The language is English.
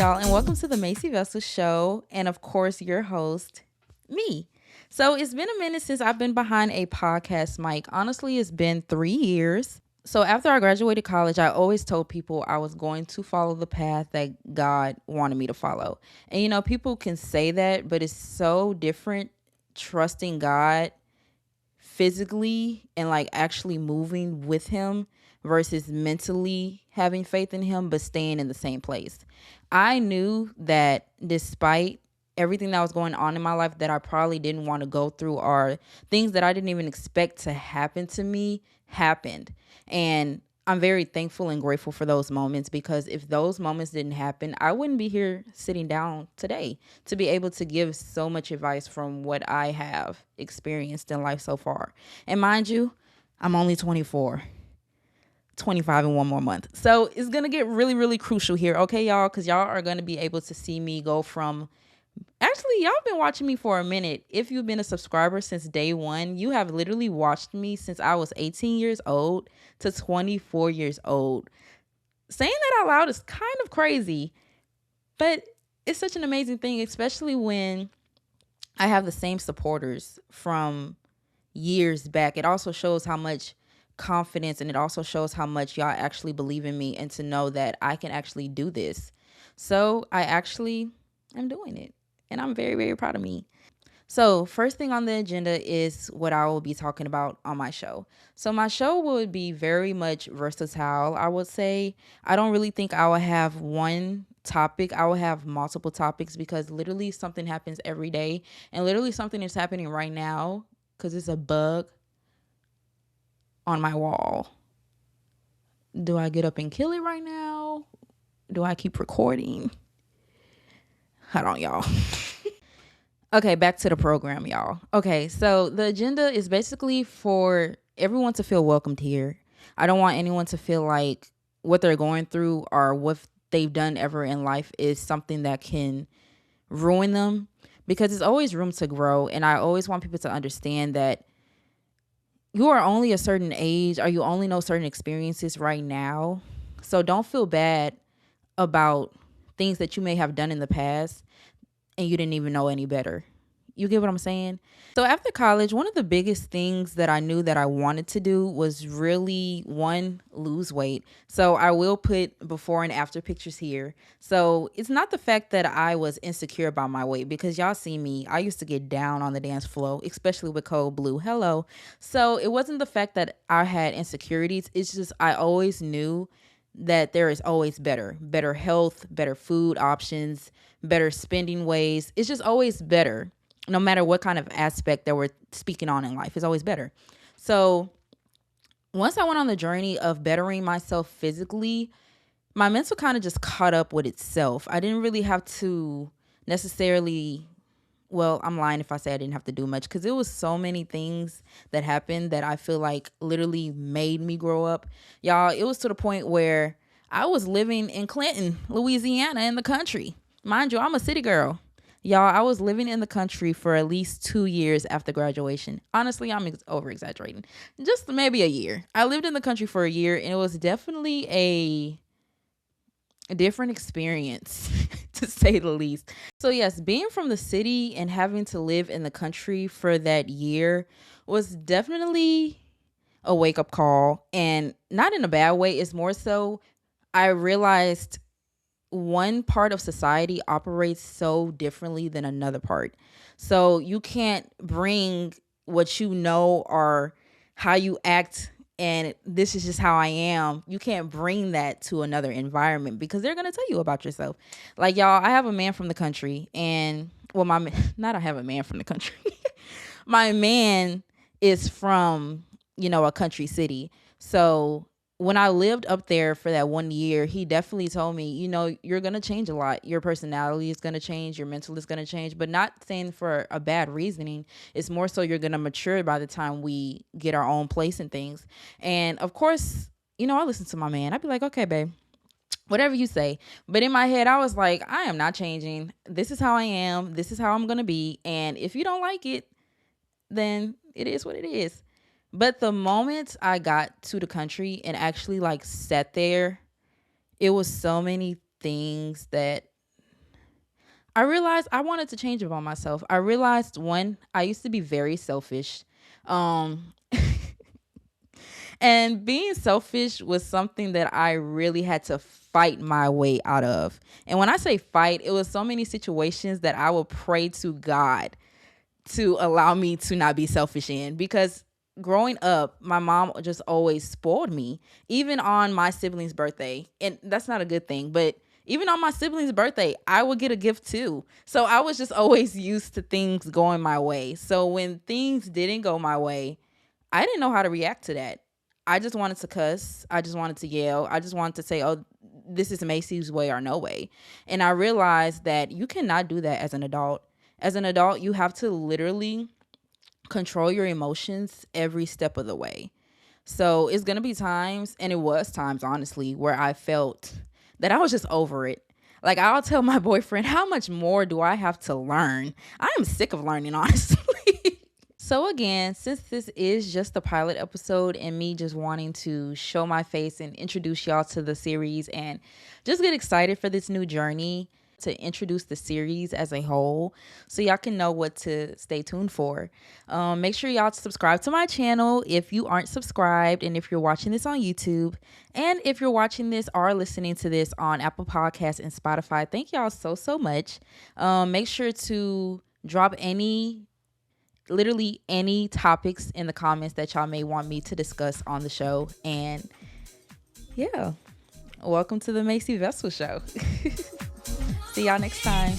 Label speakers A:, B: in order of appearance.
A: y'all, and welcome to the Macy Vessell Show, and of course, your host, me. So, it's been a minute since I've been behind a podcast mic. Honestly, it's been 3 years. So, after I graduated college, I always told people I was going to follow the path that God wanted me to follow. And people can say that, but it's so different trusting God physically and like actually moving with him versus mentally having faith in him but staying in the same place. I knew that despite everything that was going on in my life that I probably didn't want to go through, or things that I didn't even expect to happen to me happened. And I'm very thankful and grateful for those moments, because if those moments didn't happen, I wouldn't be here sitting down today to be able to give so much advice from what I have experienced in life so far. And mind you, I'm only 24, 25 in one more month. So it's going to get really, really crucial here. Okay, y'all, because y'all are going to be able to see me go from... Actually, y'all been watching me for a minute. If you've been a subscriber since day one, you have literally watched me since I was 18 years old to 24 years old. Saying that out loud is kind of crazy, but it's such an amazing thing, especially when I have the same supporters from years back. It also shows how much confidence, and it also shows how much y'all actually believe in me and to know that I can actually do this. So I'm doing it. And I'm very, very proud of me. So first thing on the agenda is what I will be talking about on my show. So my show would be very much versatile, I would say. I don't really think I will have one topic. I will have multiple topics, because literally something happens every day. And literally something is happening right now, because it's a bug on my wall. Do I get up and kill it right now? Do I keep recording? Hold on, y'all. Okay, back to the program, y'all. Okay, so the agenda is basically for everyone to feel welcomed here. I don't want anyone to feel like what they're going through or what they've done ever in life is something that can ruin them, because there's always room to grow. And I always want people to understand that you are only a certain age, or you only know certain experiences right now. So don't feel bad about things that you may have done in the past and you didn't even know any better. You get what I'm saying? So after college, one of the biggest things that I knew that I wanted to do was really, one, lose weight. So I will put before and after pictures here. So it's not the fact that I was insecure about my weight, because y'all see me. I used to get down on the dance floor, especially with Cold Blue. Hello. So it wasn't the fact that I had insecurities. It's just I always knew that there is always better health, better food options, better spending ways. It's just always better. No matter what kind of aspect that we're speaking on in life, it's always better. So once I went on the journey of bettering myself physically, my mental kind of just caught up with itself. I didn't really have to necessarily... Well, I'm lying if I say I didn't have to do much, because it was so many things that happened that I feel like literally made me grow up. Y'all, it was to the point where I was living in Clinton, Louisiana, in the country. Mind you, I'm a city girl. Y'all, I was living in the country for at least 2 years after graduation. Honestly, I'm over-exaggerating. Just maybe a year. I lived in the country for a year, and it was definitely a different experience, to say the least. So yes, being from the city and having to live in the country for that year was definitely a wake-up call, and not in a bad way. It's more so I realized one part of society operates so differently than another part. So you can't bring what you know or how you act, and this is just how I am. You can't bring that to another environment, because they're going to tell you about yourself. Like, y'all, I have a man from the country, and well, I have a man from the country. My man is from, a country city. So when I lived up there for that 1 year, he definitely told me, you're going to change a lot. Your personality is going to change. Your mental is going to change, but not saying for a bad reasoning. It's more so you're going to mature by the time we get our own place and things. And of course, I listen to my man. I'd be like, okay, babe, whatever you say. But in my head, I was like, I am not changing. This is how I am. This is how I'm going to be. And if you don't like it, then it is what it is. But the moment I got to the country and actually sat there, it was so many things that I realized I wanted to change about myself. I realized one, I used to be very selfish. Um, and being selfish was something that I really had to fight my way out of. And when I say fight, it was so many situations that I would pray to God to allow me to not be selfish in, because growing up, my mom just always spoiled me, even on my sibling's birthday. And that's not a good thing, but even on my sibling's birthday, I would get a gift too. So I was just always used to things going my way. So when things didn't go my way, I didn't know how to react to that. I just wanted to cuss. I just wanted to yell. I just wanted to say, oh, this is Macy's way or no way. And I realized that you cannot do that as an adult. As an adult, you have to literally control your emotions every step of the way. So it's going to be times, and it was times, honestly, where I felt that I was just over it. Like, I'll tell my boyfriend, how much more do I have to learn? I am sick of learning, honestly. So again, since this is just the pilot episode and me just wanting to show my face and introduce y'all to the series and just get excited for this new journey to introduce the series as a whole, so y'all can know what to stay tuned for. Make sure y'all subscribe to my channel if you aren't subscribed, and if you're watching this on YouTube, and if you're watching this or listening to this on Apple Podcasts and Spotify, thank y'all so much. Make sure to drop literally any topics in the comments that y'all may want me to discuss on the show. And yeah, welcome to the Macy Vessell Show. See y'all next time.